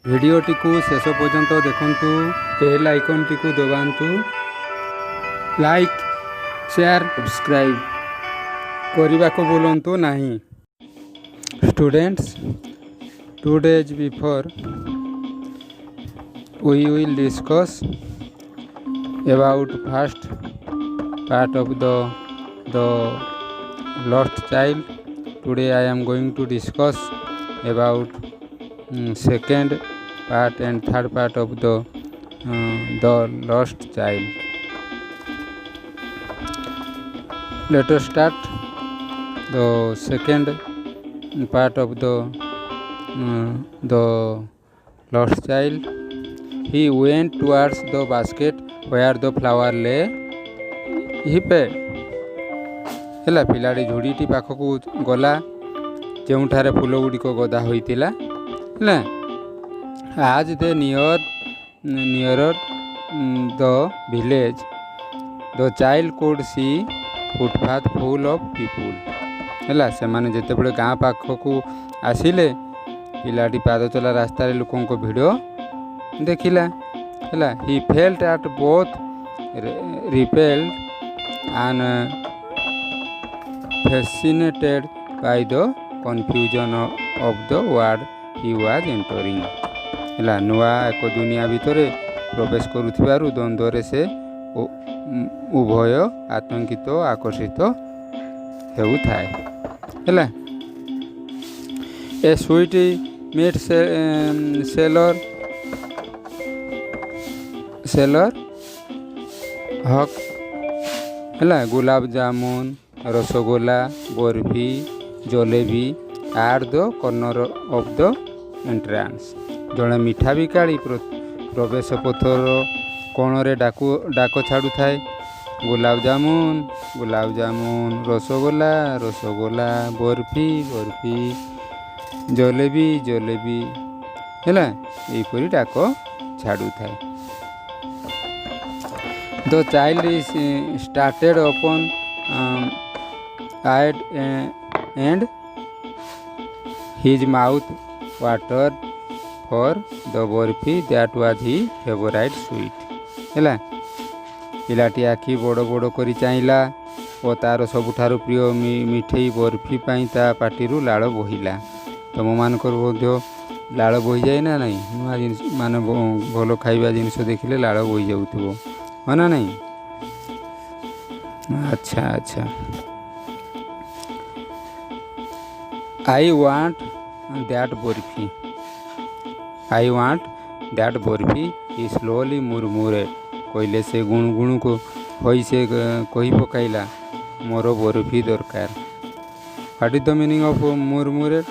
भिडियोटी को शेष पर्यंत देखंतु, बेल आइकन टी को दबांतु, लाइक शेयर सब्सक्राइब करने को बोलंतु नहीं। Students, 2 days before we will discuss about first part of the lost child. Today I am going to discuss about second part and third part of the lost child. Let us start the second part of the lost child. He went towards the basket where the flower lay. He paid. ହେଲା ପିଲାଟି ଝୁଡ଼ିଟି ପାଖକୁ ଗଲା ଯେଉଁଠାରେ ଫୁଲ ଗୁଡ଼ିକ ଗଦା ହୋଇଥିଲା। ହେଲା as they neared the village, the child could see footpath full of people. ହେଲା ସେମାନେ ଯେତେବେଳେ ଗାଁ ପାଖକୁ ଆସିଲେ ପିଲାଟି ପାଦ ଚଲା ରାସ୍ତାରେ ଲୋକଙ୍କ ଭିଡ଼ ଦେଖିଲା। ହେଲା he felt at both repelled and fascinated by the confusion of the world he was entering. ହେଲା ନୂଆ ଏକ ଦୁନିଆ ଭିତରେ ପ୍ରବେଶ କରୁଥିବାରୁ ଦ୍ୱନ୍ଦ୍ୱରେ ସେ ଉଭୟ ଆତଙ୍କିତ ଓ ଆକର୍ଷିତ ହେଉଥାଏ। ହେଲା ଏ ସୁଇଟ୍ ମିଟ୍ ସେଲର ହକ୍ ହେଲା gulab jamun rasgulla barfi jalebi at the corner of the entrance. ଜଣେ ମିଠା ବିକାଳି ପ୍ରବେଶ ପଥର କୋଣରେ ଡାକ ଛାଡ଼ୁଥାଏ। ଗୁଲାବ ଜାମୁନ ରସଗୋଲା ବରଫି ଜଲେବି ହେଲା ଏହିପରି ଡାକ ଛାଡ଼ୁଥାଏ। The child is started upon eyed and his mouth watered for the burfi that was his favorite sweet. ହେଲା ପିଲାଟି ଆଖି ବଡ଼ ବଡ଼ କରି ଚାହିଁଲା ଓ ତା'ର ସବୁଠାରୁ ପ୍ରିୟ ମିଠେଇ ବରଫି ପାଇଁ ତା ପାଟିରୁ ଲାଳ ବୋହିଲା। ତୁମମାନଙ୍କର ମଧ୍ୟ ଲାଳ ବୋହିଯାଏ ନା ନାହିଁ? ନୂଆ ଜିନିଷ ମାନେ ଭଲ ଖାଇବା ଜିନିଷ ଦେଖିଲେ ଲାଳ ବୋହି ଯାଉଥିବ ହଁ ନା ନାହିଁ? ଆଚ୍ଛା I want that burfi he slowly murmured. କହିଲେ ସେ ଗୁଣୁଗୁଣୁ ହୋଇ ସେ କହି ପକାଇଲା ମୋର ବରଫି ଦରକାର। What is the meaning of murmured?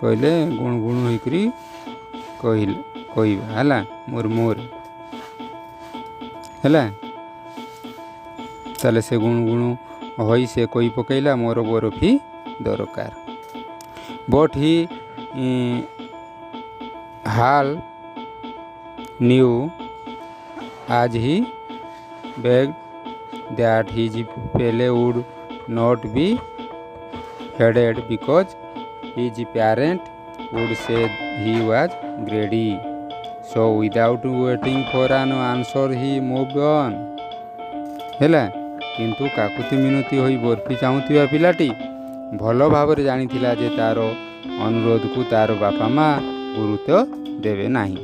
କହିଲେ ଗୁଣୁଗୁଣୁ ହୋଇକରି କହିବା ହେଲା ମୁର୍ମୁର ହେଲା ତାହେଲେ ସେ ଗୁଣୁଗୁଣୁ ହୋଇ ସେ କହି ପକାଇଲା ମୋର ବରଫି ଦରକାର। But he half knew as he begged that his pele would not be heeded because his parent would say he was greedy. So without waiting for an answer he moved on. ହେଲା କିନ୍ତୁ କାକୁତି ମିନତି ହୋଇ ବରଫି ଚାହୁଁଥିବା ପିଲାଟି ଭଲ ଭାବରେ ଜାଣିଥିଲା ଯେ ତା'ର ଅନୁରୋଧକୁ ତା'ର ବାପା ମା ଗୁରୁତ୍ୱ ଦେବେ ନାହିଁ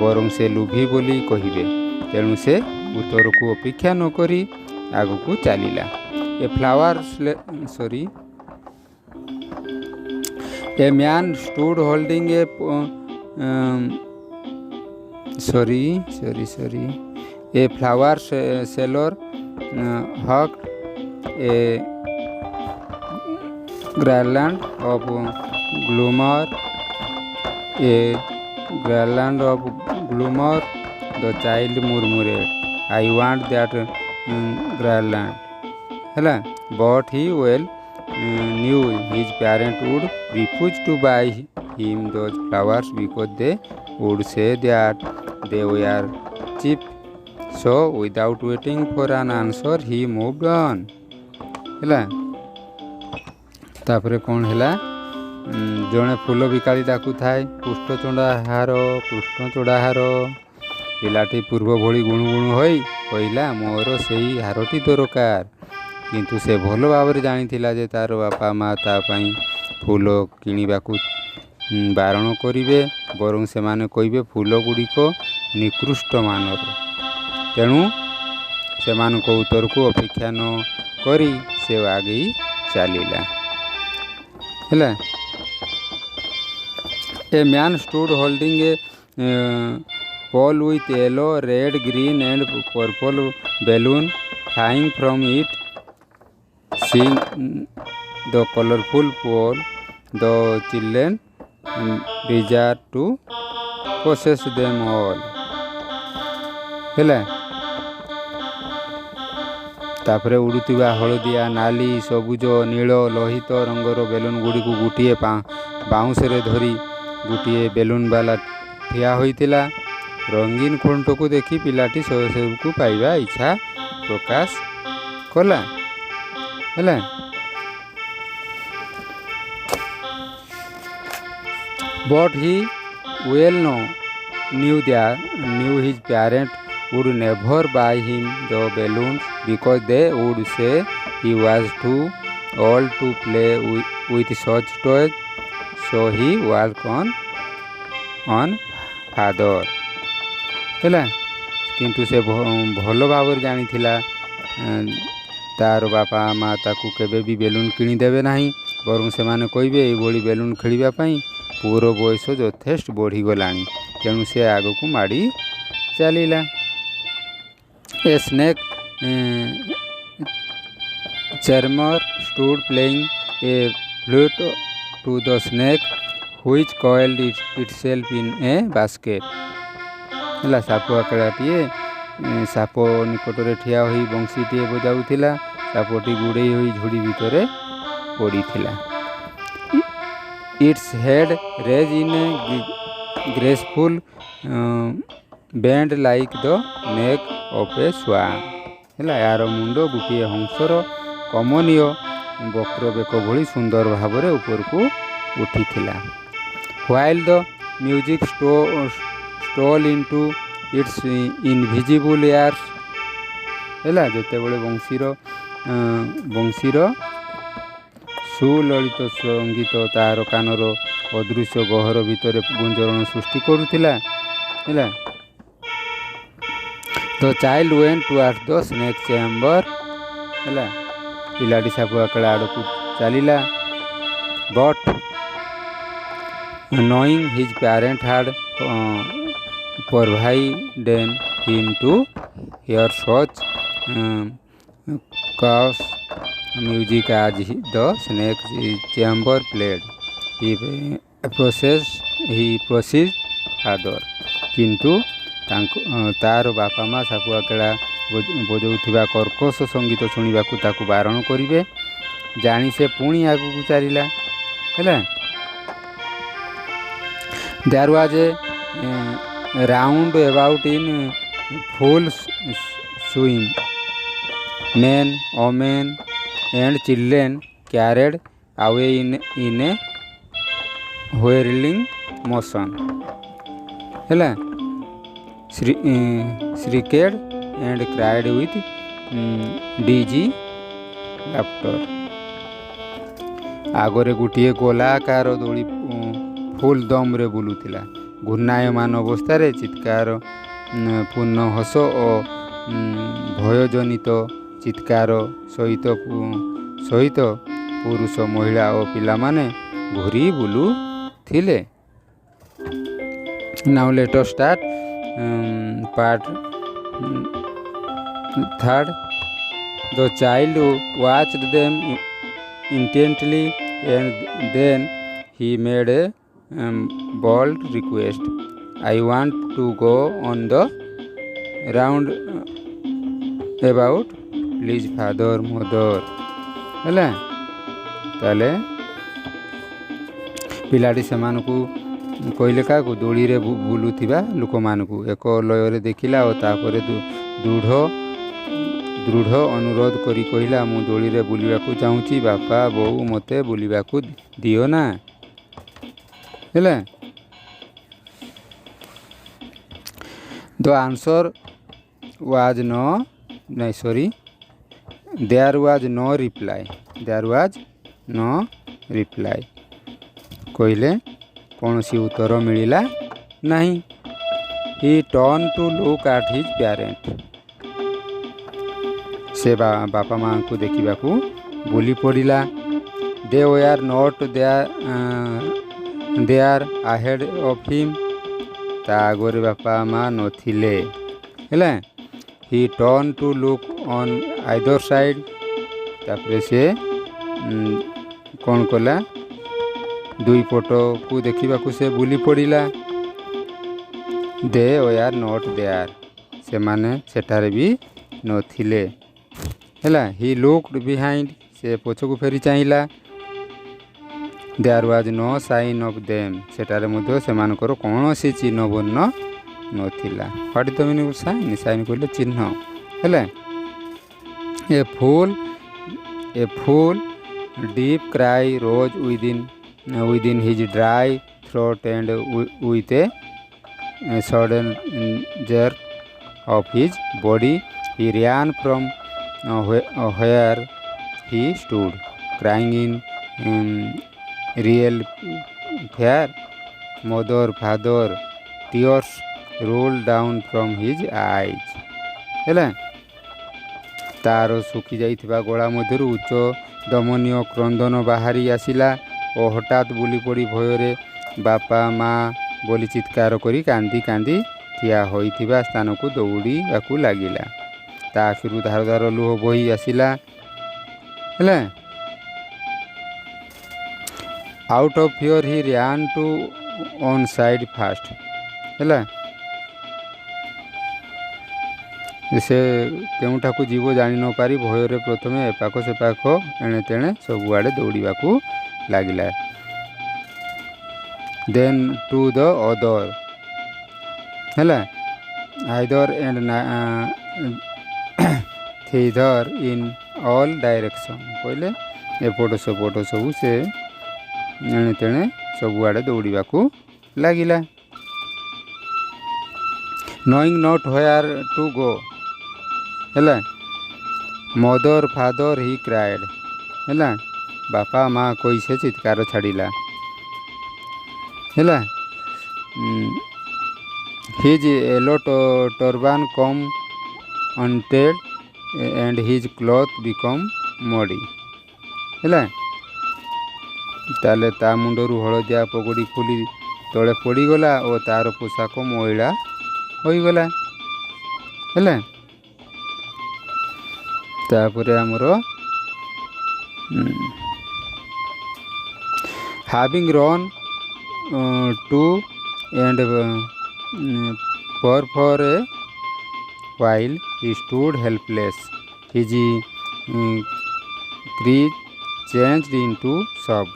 ବରଂ ସେ ଲୁଭି ବୋଲି କହିବେ। ତେଣୁ ସେ ଉତ୍ତରକୁ ଅପେକ୍ଷା ନ କରି ଆଗକୁ ଚାଲିଲା। A man stood holding a flower seller hugged a garland of gloomer. The child murmured, I want that garland. ହେଲା but he well knew his parent would refuse to buy him those flowers because they would say that they were cheap. So without waiting for an answer he moved on. ହେଲା ତାପରେ କ'ଣ ହେଲା ଜଣେ ଫୁଲ ବିକାଳି ଡାକୁଥାଏ, କୃଷ୍ଣଚୂଡ଼ା ହାର, କୃଷ୍ଣଚୂଡ଼ା ହାର। ପିଲାଟି ପୂର୍ବ ଭଳି ଗୁଣୁ ଗୁଣୁ ହୋଇ କହିଲା, ମୋର ସେଇ ହାରଟି ଦରକାର। କିନ୍ତୁ ସେ ଭଲ ଭାବରେ ଜାଣିଥିଲା ଯେ ତା'ର ବାପା ମା' ତା ପାଇଁ ଫୁଲ କିଣିବାକୁ ବାରଣ କରିବେ, ବରଂ ସେମାନେ କହିବେ ଫୁଲ ଗୁଡ଼ିକ ନିକୃଷ୍ଟ ମାନର। ତେଣୁ ସେମାନଙ୍କ ଉତ୍ତରକୁ ଅପେକ୍ଷା ନ କରି ସେ ଆଗେଇ ଚାଲିଲା। ହେଲା। A man stood holding a pole with yellow, red, green and purple balloon flying from it. Seeing the colorful pole, the children desired to possess them all. ହେଲା। ତାପରେ ଉଡ଼ୁଥିବା ହଳଦିଆ, ନାଲି, ସବୁଜ, ନୀଳ, ଲୋହିତ ରଙ୍ଗର ବେଲୁନ୍ ଗୁଡ଼ିକୁ ଗୋଟିଏ ବାଉଁଶରେ ଧରି ଗୋଟିଏ ବେଲୁନ୍ ବାଲା ଠିଆ ହୋଇଥିଲା। ରଙ୍ଗୀନ ଖୁଣ୍ଟକୁ ଦେଖି ପିଲାଟି ସେସବୁକୁ ପାଇବା ଇଚ୍ଛା ପ୍ରକାଶ କଲା। ହେଲା। But he well knew his parents would never buy him the balloons because they would say he was too old to play with such toys. So he walked on father. ହେଲା। କିନ୍ତୁ ସେ ଭଲ ଭାବରେ ଜାଣିଥିଲା ତା'ର ବାପା ମା' ତାକୁ କେବେ ବି ବେଲୁନ୍ କିଣିଦେବେ ନାହିଁ, ବରଂ ସେମାନେ କହିବେ ଏଇଭଳି ବେଲୁନ୍ ଖେଳିବା ପାଇଁ ପୁଅର ବୟସ ଯଥେଷ୍ଟ ବଢ଼ିଗଲାଣି। ତେଣୁ ସେ ଆଗକୁ ମାଡ଼ି ଚାଲିଲା। A snake charmer stood playing a flute to the snake which coiled itself in a basket. ହେଲା। ସାପୁଆ ଖେଳାଟିଏ ସାପ ନିକଟରେ ଠିଆ ହୋଇ ବଂଶୀଟିଏ ବଜାଉଥିଲା। ସାପଟି ଗୁଡ଼େଇ ହୋଇ ଝୁଡ଼ି ଭିତରେ ପଡ଼ିଥିଲା। Its head raised in a graceful bend like the neck of a swan. ହେଲା। ଏହାର ମୁଣ୍ଡ ଗୋଟିଏ ହଂସର କମନୀୟ ବକ୍ର ବେକ ଭଳି ସୁନ୍ଦର ଭାବରେ ଉପରକୁ ଉଠିଥିଲା। While the music stole into its invisible ears. ହେଲା। ଯେତେବେଳେ ବଂଶୀର ସୁଲଳିତ ସଙ୍ଗୀତ ତା'ର କାନର ଅଦୃଶ୍ୟ ଗହ୍ୱର ଭିତରେ ଗୁଞ୍ଜରଣ ସୃଷ୍ଟି କରୁଥିଲା। ହେଲା। The child went towards the snake chamber. ହେଲା। ପିଲାଟି ସାପୁଆ ଖେଳ ଆଡ଼କୁ ଚାଲିଲା। But knowing his parents had forbidden him to hear such coarse music as the snake chamber played, he proceeded further. କିନ୍ତୁ ତା'ର ବାପା ମା' ସାପୁଆ ଖେଳା ବଜାଉଥିବା କର୍କଶ ସଙ୍ଗୀତ ଶୁଣିବାକୁ ତାକୁ ବାରଣ କରିବେ ଜାଣି ସେ ପୁଣି ଆଗକୁ ଚାଲିଲା। ହେଲା। There was a round about in full swing. Men, women and children carried away in a whirling motion. ହେଲା। Shrieked and cried with dizzy laughter. ଆଗରେ ଗୋଟିଏ ଗୋଲାକାର ଦୋଳି ଫୁଲ୍ ଦମ୍ରେ ବୁଲୁଥିଲା। ଘୂର୍ଣ୍ଣାୟମାନ ଅବସ୍ଥାରେ ଚିତ୍କାର ପୂର୍ଣ୍ଣ ହସ ଓ ଭୟଜନିତ ଚିତ୍କାର ସହିତ ପୁରୁଷ, ମହିଳା ଓ ପିଲାମାନେ ଘୂରି ବୁଲୁଥିଲେ। Now let us start part 3. The child watched them intently and then he made a bold request. I want to go on the round about, please father, mother. ହେଲା। ତାହେଲେ ପିଲାଟି ସେମାନଙ୍କୁ କହିଲେ କାହାକୁ? ଦୋଳିରେ ବୁଲୁଥିବା ଲୋକମାନଙ୍କୁ ଏକ ଲୟରେ ଦେଖିଲା ଓ ତାପରେ ଦୃଢ଼ ଅନୁରୋଧ କରି କହିଲା, ମୁଁ ଦୋଳିରେ ବୁଲିବାକୁ ଚାହୁଁଛି, ବାପା ବୋଉ ମୋତେ ବୁଲିବାକୁ ଦିଅ ନା। ହେଲେ the answer was there was no reply କହିଲେ କୌଣସି ଉତ୍ତର ମିଳିଲା ନାହିଁ। He turn to look at his parent ସେ ବାପା ମାଆଙ୍କୁ ଦେଖିବାକୁ ବୁଲି ପଡ଼ିଲା। They were not there ahead of him ତା ଆଗରେ ବାପା ମା ନଥିଲେ। ହେଲା he turn to look on either side ତାପରେ ସେ କ'ଣ କଲା ଦୁଇ ପଟକୁ ଦେଖିବାକୁ ସେ ବୁଲି ପଡ଼ିଲା। ଦେ ୱେଆର୍ ନଟ୍ ଦେୟାର ସେମାନେ ସେଠାରେ ବି ନଥିଲେ। ହେଲା ହି ଲୁକ୍ଡ ବିହାଇଣ୍ଡ ସେ ପଛକୁ ଫେରି ଚାହିଁଲା। There was no sign of them ସେଠାରେ ମଧ୍ୟ ସେମାନଙ୍କର କୌଣସି ଚିହ୍ନ ବର୍ଣ୍ଣ ନଥିଲା। What is the meaning of sign? Sign କହିଲେ ଚିହ୍ନ। ହେଲା a full deep cry rose within his dry throat and with a sudden jerk of his body he ran from where he stood crying in real fear. Mother, father, tears rolled down from his eyes. ହେଲା ତାର ଶୁଖି ଯାଇଥିବା ଗଳା ମଧ୍ୟରୁ ଉଚ୍ଚ ଦମନୀୟ କ୍ରନ୍ଦନ ବାହାରି ଆସିଲା ଓ ହଠାତ୍ ବୁଲି ପଡ଼ି ଭୟରେ ବାପା ମା ବୋଲି ଚିତ୍କାର କରି କାନ୍ଦି କାନ୍ଦି ଠିଆ ହୋଇଥିବା ସ୍ଥାନକୁ ଦୌଡ଼ିବାକୁ ଲାଗିଲା। ତା ଆଖିରୁ ଧାର ଧାର ଲୁହ ବୋହି ଆସିଲା। ହେଲା out of fear he ran to one side fast. ହେଲା ସେ କେଉଁଠାକୁ ଯିବ ଜାଣି ନ ପାରି ଭୟରେ ପ୍ରଥମେ ଏପାଖ ସେପାଖ ଏଣେ ତେଣେ ସବୁଆଡ଼େ ଦୌଡ଼ିବାକୁ ଲାଗିଲା। Then to the other. ହେଲା hither and thither in all direction କହିଲେ ଏପଟ ସେପଟ ସବୁ ସେ ଏଣେ ତେଣେ ସବୁଆଡ଼େ ଦୌଡ଼ିବାକୁ ଲାଗିଲା। ନୋଇଂ ନଟ୍ ହ୍ୱେୟାର୍ ଟୁ ଗୋ। ହେଲା ମଦର ଫାଦର ହି କ୍ରାଏଡ୍। ହେଲା ବାପା ମା କହି ସେ ଚିତ୍କାର ଛାଡ଼ିଲା। ହେଲା his yellow turban come untied and his cloth become muddy। ହେଲା ତାହେଲେ ତା ମୁଣ୍ଡରୁ ହଳଦିଆ ପଗଡ଼ି ଖୋଲି ତଳେ ପଡ଼ିଗଲା ଓ ତାର ପୋଷାକ ମଇଳା ହୋଇଗଲା। ହେଲା ତାପରେ ଆମର having run to and for a while he stood helpless his cry changed into sob।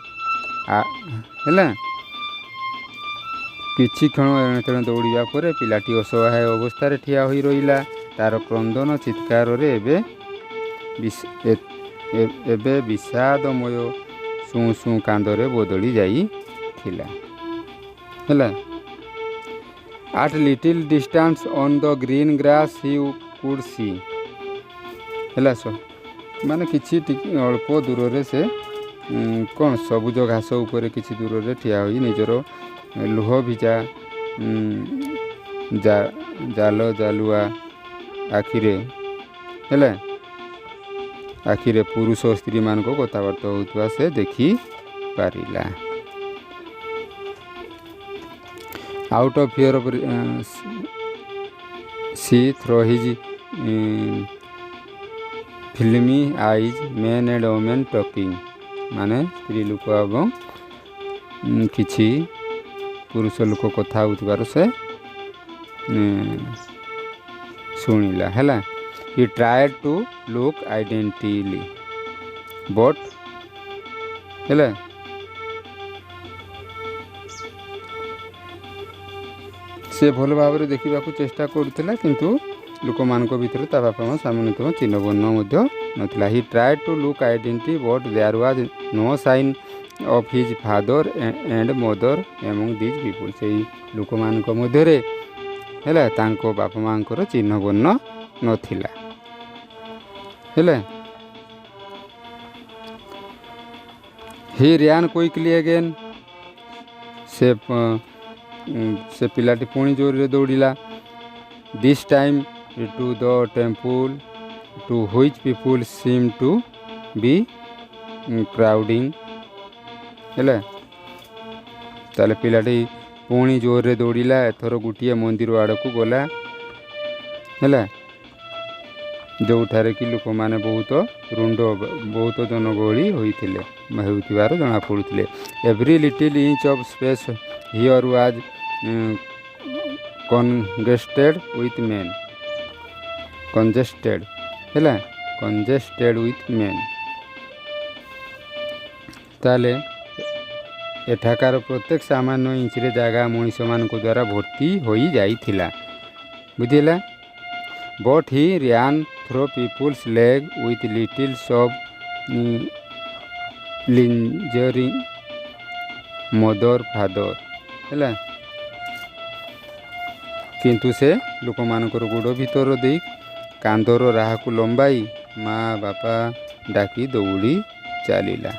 ହେଲା କିଛି କ୍ଷଣ ଏଣେ ତେଣେ ଦୌଡ଼ିବା ପରେ ପିଲାଟି ଅସହାୟ ଅବସ୍ଥାରେ ଠିଆ ହୋଇ ରହିଲା। ତାର କ୍ରନ୍ଦନ ଚିତ୍କାରରେ ଏବେ ବିଷାଦମୟ ଶୁଁ ଶୁଁ କାନ୍ଦରେ ବଦଳି ଯାଇଥିଲା। ହେଲା at little distance on the green grass he could see। ହେଲା ମାନେ କିଛି ଅଳ୍ପ ଦୂରରେ ସେ କ'ଣ ସବୁଜ ଘାସ ଉପରେ କିଛି ଦୂରରେ ଠିଆ ହୋଇ ନିଜର ଲୁହ ଭିଜା ଜାଲୁଆ ଆଖିରେ ପୁରୁଷ ସ୍ତ୍ରୀମାନଙ୍କ କଥାବାର୍ତ୍ତା ହେଉଥିବା ସେ ଦେଖିପାରିଲା। Out of fear of see throw his filmy eyes men and women talking ମାନେ ସ୍ତ୍ରୀ ଲୋକ ଏବଂ କିଛି ପୁରୁଷ ଲୋକ କଥା ହେଉଥିବାର ସେ ଶୁଣିଲା। ହେଲା ହି ଟ୍ରାଏଡ୍ ଟୁ ଲୁକ୍ ଆଇଡେଣ୍ଟିଲି ବଟ୍ ହେଲା ସେ ଭଲ ଭାବରେ ଦେଖିବାକୁ ଚେଷ୍ଟା କରୁଥିଲା କିନ୍ତୁ ଲୋକମାନଙ୍କ ଭିତରେ ତା ବାପା ମା ସାମାନ୍ୟତମ ଚିହ୍ନବର୍ଣ୍ଣ ମଧ୍ୟ ନଥିଲା। He tried to look identify but there was no sign of his father and mother among these people. ସେଇ ଲୋକମାନଙ୍କ ମଧ୍ୟରେ ହେଲା ତାଙ୍କ ବାପା ମାଆଙ୍କର ଚିହ୍ନ ବର୍ଣ୍ଣ ନଥିଲା। ହେଲା ହି ରିଆନ୍ କୁଇକଲି ଏଗେନ୍। ସେ ପିଲାଟି ପୁଣି ଜୋରରେ ଦୌଡ଼ିଲା। This time to the temple to which people seem to be crowding. ହେଲା ତାହେଲେ ପିଲାଟି ପୁଣି ଜୋରରେ ଦୌଡ଼ିଲା। ଏଥର ଗୋଟିଏ ମନ୍ଦିର ଆଡ଼କୁ ଗଲା। ହେଲା ଯେଉଁଠାରେ କି ଲୋକମାନେ ବହୁତ ଜନଗହଳି ହେଉଥିବାର ଜଣାପଡ଼ୁଥିଲେ। Every little inch of space here was congested with men. ତାହେଲେ ଏଠାକାର ପ୍ରତ୍ୟେକ ସାମାନ୍ୟ ଇଞ୍ଚରେ ଜାଗା ମଣିଷମାନଙ୍କ ଦ୍ୱାରା ଭର୍ତ୍ତି ହୋଇଯାଇଥିଲା। ବୁଝିଲା। But he ran through people's leg with littles of lingering mother father. ହେଲା କିନ୍ତୁ ସେ ଲୋକମାନଙ୍କର ଗୋଡ଼ ଭିତର ଦେଇ କାନ୍ଧର ରାହାକୁ ଲମ୍ବାଇ ମା ବାପା ଡାକି ଦୌଡ଼ି ଚାଲିଲା।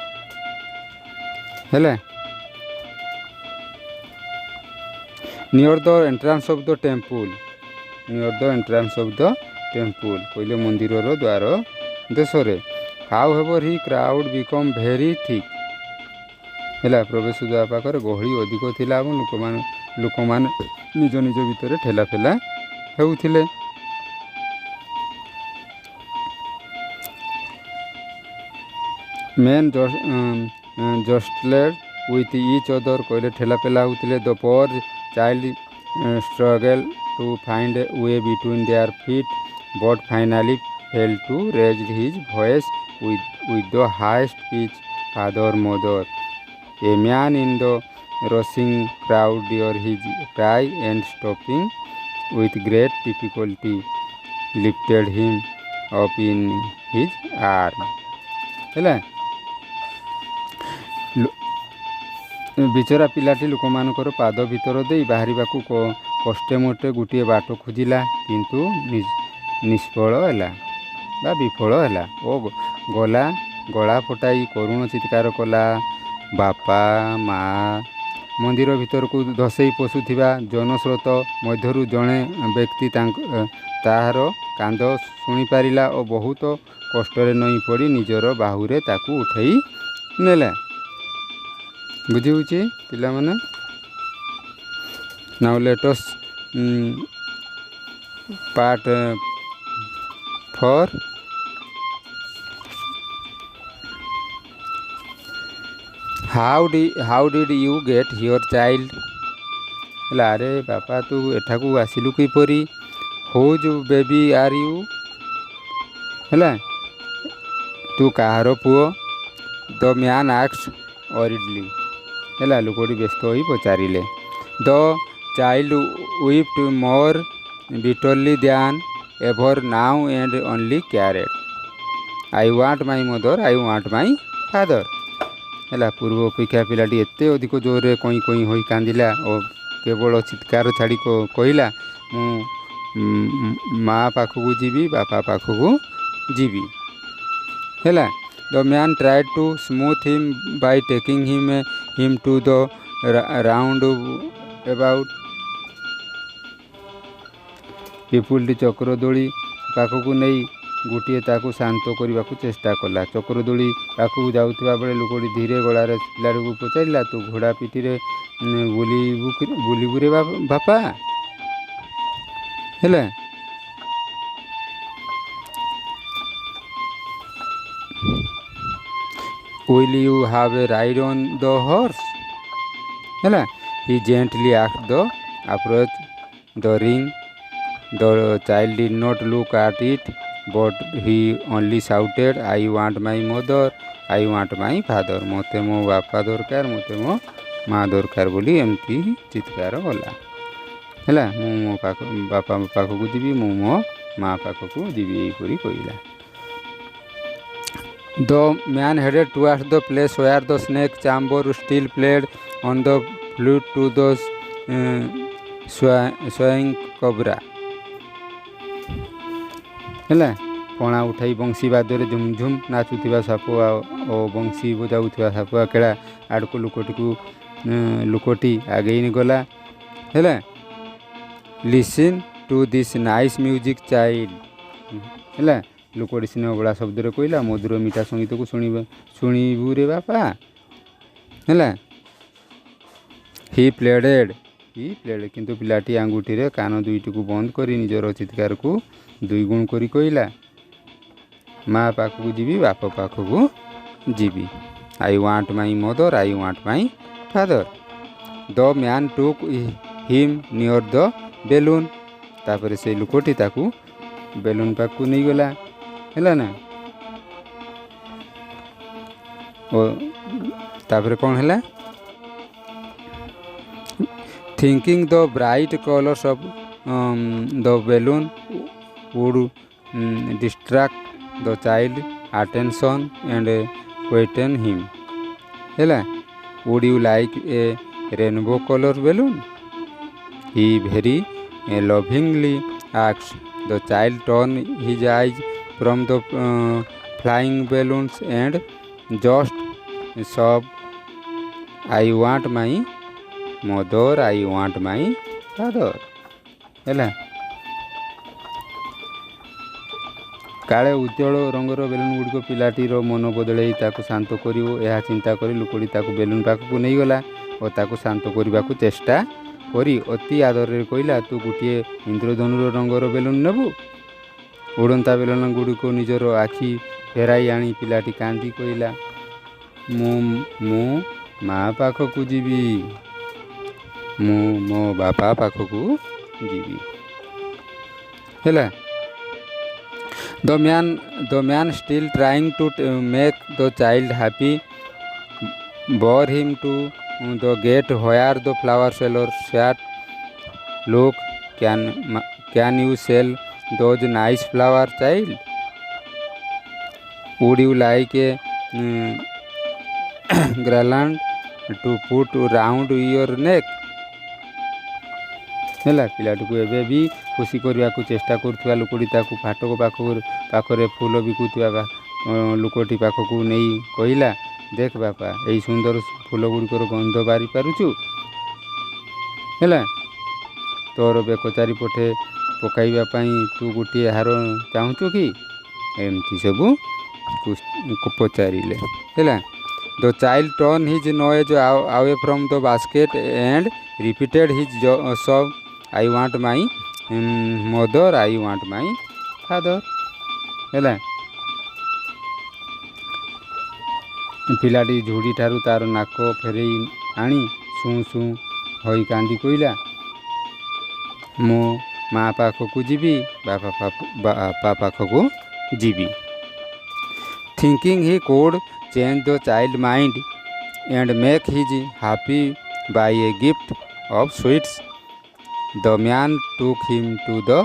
ହେଲା near the entrance of the temple କହିଲେ ମନ୍ଦିରର ଦ୍ୱାର ଦେଶରେ। ହାଉ ଏଭର୍ ହି କ୍ରାଉଡ୍ ବିକମ୍ ଭେରି ଥିକ୍। ହେଲା ପ୍ରବେଶ ଦ୍ୱାର ପାଖରେ ଗହଳି ଅଧିକ ଥିଲା ଏବଂ ଲୋକମାନେ ନିଜ ନିଜ ଭିତରେ ଠେଲାଫେଲା ହେଉଥିଲେ। Men jostled with each other କହିଲେ ଠେଲାପେଲା ହେଉଥିଲେ। The poor child struggle to find a way between their feet but finally fail to raise his voice with the highest pitch. Father, mother, a man in the rushing crowd heard his cry and stopping with great difficulty lifted him up in his arm. ହେଲା ବିଚରା ପିଲାଟି ଲୋକମାନଙ୍କର ପାଦ ଭିତର ଦେଇ ବାହାରିବାକୁ କଷ୍ଟେ ମଷ୍ଟେ ଗୋଟିଏ ବାଟ ଖୋଜିଲା କିନ୍ତୁ ବିଫଳ ହେଲା ଓ ଗଳା ଫଟାଇ କରୁଣ ଚିତ୍କାର କଲା। ବାପା ମା ମନ୍ଦିର ଭିତରକୁ ଧସେଇ ପଶୁଥିବା ଜନସ୍ରୋତ ମଧ୍ୟରୁ ଜଣେ ବ୍ୟକ୍ତି ତାହାର କାନ୍ଦ ଶୁଣିପାରିଲା ଓ ବହୁତ କଷ୍ଟରେ ନଇଁ ପଡ଼ି ନିଜର ବାହୁରେ ତାକୁ ଉଠାଇ ନେଲା। ବୁଝି ହେଉଛି ପିଲାମାନେ। ନାଉ ଲେଟ୍ ଅସ୍ part 4। How did you get here child? ହେଲା ଆରେ ବାପା ତୁ ଏଠାକୁ ଆସିଲୁ କିପରି? Whose baby are you? ହେଲା ତୁ କାହାର ପୁଅ? The man asked hurriedly. ହେଲା ଲୋକଟି ବ୍ୟସ୍ତ ହୋଇ ପଚାରିଲେ। The child wept more bitterly than ever now and only cared. I want my mother, I want my father. ହେଲା ପୂର୍ବ ଅପେକ୍ଷା ପିଲାଟି ଏତେ ଅଧିକ ଜୋରରେ କଇଁ କଇଁ ହୋଇ କାନ୍ଦିଲା ଓ କେବଳ ଚିତ୍କାର ଛାଡ଼ି କହିଲା ମୁଁ ମା ପାଖକୁ ଯିବି, ବାପା ପାଖକୁ ଯିବି। ହେଲା The man tried to smooth him by taking him to the roundabout. ପିପୁଲଟି ଚକ୍ରଦୋଳି ପାଖକୁ ନେଇ ଗୋଟିଏ ତାକୁ ଶାନ୍ତ କରିବାକୁ ଚେଷ୍ଟା କଲା। ଚକ୍ରଦୋଳି ପାଖକୁ ଯାଉଥିବା ବେଳେ ଲୋକଟି ଧୀରେ ଗଳାରେ ପିଲାଟିକୁ ପଚାରିଲା ତୁ ଘୋଡ଼ା ପିଠିରେ ବୁଲିବୁରେ ବାପା? ହେଲା Will you have a ride on the horse? ହେଲା he gently asked the approach the ring. The child did not look at it but he only shouted I want my mother, I want my father. ମୋତେ ମୋ ବାପା ଦରକାର, ମୋତେ ମୋ ମା ଦରକାର ବୋଲି ଏମିତି ଚିତ୍କାର କଲା। ହେଲା ମୁଁ ମୋ ବାପା ପାଖକୁ ଯିବି, ମୁଁ ମୋ ମା ପାଖକୁ ଯିବି ଏହିପରି କହିଲା। The man headed towards the place where the snake chamber still played on the flute to the swaying cobra. ହେଲା ପଣା ଉଠାଇ ବଂଶୀ ବାଦ୍ୟରେ ଝୁମଝୁମ ନାଚୁଥିବା ସାପ ଓ ବଂଶୀ ବଜାଉଥିବା ସାପ କେଳା ଆଡ଼କୁ ଲୋକଟି ଆଗେଇ ଗଲା। ହେଲା listen to this nice music child. ହେଲା ଲୋକଟି ସ୍ନେହ ବଡ଼ା ଶବ୍ଦରେ କହିଲା ମଧୁର ମିଠା ସଙ୍ଗୀତକୁ ଶୁଣିବୁ ରେ ବାପା। ହେଲା ହି ପ୍ଲେଡେଡ୍ କିନ୍ତୁ ପିଲାଟି ଆଙ୍ଗୁଠିରେ କାନ ଦୁଇଟିକୁ ବନ୍ଦ କରି ନିଜର ଚିତ୍କାରକୁ ଦୁଇଗୁଣ କରି କହିଲା ମା ପାଖକୁ ଯିବି ବାପ ପାଖକୁ ଯିବି। I want my mother I want my father. The man took him near the balloon. ତାପରେ ସେ ଲୋକଟି ତାକୁ ବେଲୁନ୍ ପାଖକୁ ନେଇଗଲା। ହେଲା ନା ଓ ତାପରେ କ'ଣ ହେଲା thinking the bright colours of the balloon would distract the child attention and quieten him. ହେଲା would you like a rainbow color balloon? He very lovingly asked. The child turned his eyes from the flying balloons and just sobbed, I want my mother, I want my father. ହେଲା କାଳେ ଉଜ୍ଜଳ ରଙ୍ଗର balloon ଗୁଡ଼ିକ ପିଲାଟିର ମନ ବଦଳାଇ ତାକୁ ଶାନ୍ତ କରିବ ଏହା ଚିନ୍ତା କରି ଲୋକଟି ତାକୁ ବେଲୁନ୍ ପାଖକୁ ନେଇଗଲା ଓ ତାକୁ ଶାନ୍ତ କରିବାକୁ ଚେଷ୍ଟା କରି ଅତି ଆଦରରେ କହିଲା ତୁ ଗୋଟିଏ ଇନ୍ଦ୍ରଧନୁର ରଙ୍ଗର ବେଲୁନ୍ ନେବୁ। ଉଡ଼ନ୍ତା ବେଲୁନ୍ ଗୁଡ଼ିକ ନିଜର ଆଖି ଫେରାଇ ଆଣି ପିଲାଟି କାନ୍ଦି କହିଲା ମୁଁ ମା ପାଖକୁ ଯିବି, ମୁଁ ମୋ ବାପା ପାଖକୁ ଯିବି। ହେଲା The man still trying to make the child happy bore him to the gate where the flower seller sat. Look, can you sell those nice flowers, child? Would you like a garland to put round your neck? ହେଲା ପିଲାଟିକୁ ଏବେ ବି ଖୁସି କରିବାକୁ ଚେଷ୍ଟା କରୁଥିବା ଲୋକଟି ତାକୁ ଫାଟକ ପାଖରେ ଫୁଲ ବିକୁଥିବା ଲୋକଟି ପାଖକୁ ନେଇ କହିଲା ଦେଖ ବାପା ଏଇ ସୁନ୍ଦର ଫୁଲ ଗୁଡ଼ିକର ଗନ୍ଧ ବାରି ପାରୁଛୁ। ହେଲା ତୋର ବେକ ଚାରିପଟେ ପକାଇବା ପାଇଁ ତୁ ଗୋଟିଏ ହାର ଚାହୁଁଛୁ କି? ଏମିତି ସବୁ ପଚାରିଲେ। ହେଲା The child turned his nose away from the basket and repeated his sob, I want my mother, I want my father. ହେଲା ପିଲାଟି ଝୁଡ଼ି ଠାରୁ ତାର ନାକ ଫେରେଇ ଆଣି ଶୁଁ ଶୁଁ ହୋଇ କାନ୍ଦି କହିଲା ମୁଁ ମା ପାଖକୁ ଯିବି ବାପା ପାଖକୁ ଯିବି। Thinking he could change the child's mind and make his happy by a gift of sweets, the man took him to the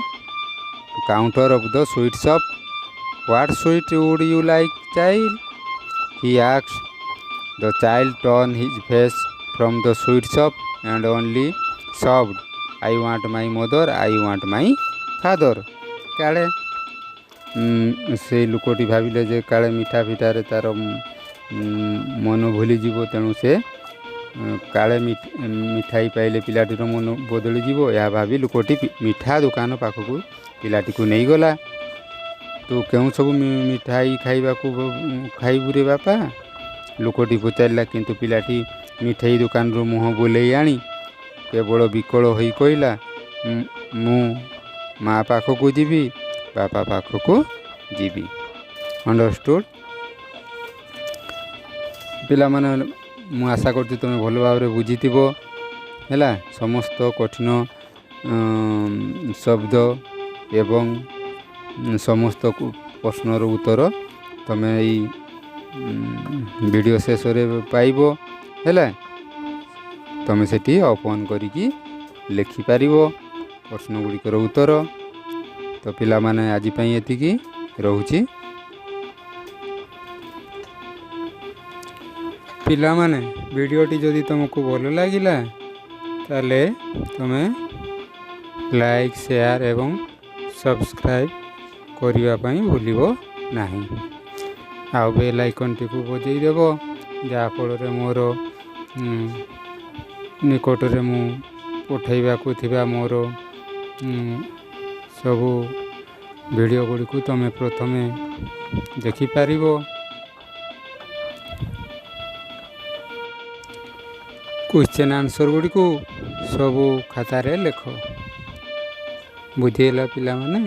counter of the sweet shop. What sweet would you like, child? He asked. The child turned his face from the sweet shop and only sobbed, I want my mother, I want my father. କାଳେ ସେ ଲୋକଟି ଭାବିଲେ ଯେ କାଳେ ମିଠା ଫିଠାରେ ତାର ମନ ଭୁଲିଯିବ ତେଣୁ ସେ କାଳେ ମିଠାଇ ପାଇଲେ ପିଲାଟିର ମନ ବଦଳିଯିବ ଏହା ଭାବି ଲୋକଟି ମିଠା ଦୋକାନ ପାଖକୁ ପିଲାଟିକୁ ନେଇଗଲା। ତୁ କେଉଁ ସବୁ ମିଠାଇ ଖାଇବୁ ରେ ବାପା? ଲୋକଟି ପଚାରିଲା କିନ୍ତୁ ପିଲାଟି ମିଠାଇ ଦୋକାନରୁ ମୁହଁ ବୁଲେଇ ଆଣି କେବଳ ବିକଳ ହୋଇ କହିଲା ମୁଁ ମା ପାଖକୁ ଯିବି ବାପା ପାଖକୁ ଯିବି। ଅଣ୍ଡରଷ୍ଟୁଡ୍? ପିଲାମାନେ ମୁଁ ଆଶା କରୁଛି ତୁମେ ଭଲ ଭାବରେ ବୁଝିଥିବ। ହେଲା ସମସ୍ତ କଠିନ ଶବ୍ଦ ଏବଂ ସମସ୍ତ ପ୍ରଶ୍ନର ଉତ୍ତର ତୁମେ ଏଇ ଭିଡ଼ିଓ ଶେଷରେ ପାଇବ। ହେଲା ତୁମେ ସେଠି ଓପନ୍ କରିକି ଲେଖିପାରିବ ପ୍ରଶ୍ନ ଗୁଡ଼ିକର ଉତ୍ତର। ତ ପିଲାମାନେ ଆଜି ପାଇଁ ଏତିକି ରହୁଛି। ପିଲାମାନେ ଭିଡ଼ିଓଟି ଯଦି ତୁମକୁ ଭଲ ଲାଗିଲା ତାହେଲେ ତୁମେ ଲାଇକ୍ ସେୟାର ଏବଂ ସବସ୍କ୍ରାଇବ୍ କରିବା ପାଇଁ ଭୁଲିବ ନାହିଁ। ଆଉ ବେଲ୍ ଆଇକନ୍ଟିକୁ ବଜାଇ ଦେବ, ଯାହାଫଳରେ ମୋର ନିକଟରେ ମୁଁ ପଠାଇବାକୁ ଥିବା ମୋର ସବୁ ଭିଡ଼ିଓ ଗୁଡ଼ିକୁ ତୁମେ ପ୍ରଥମେ ଦେଖିପାରିବ। କ୍ୱେଶ୍ଚନ୍ ଆନ୍ସର୍ ଗୁଡ଼ିକୁ ସବୁ ଖାତାରେ ଲେଖ। ବୁଝିହେଲା ପିଲାମାନେ?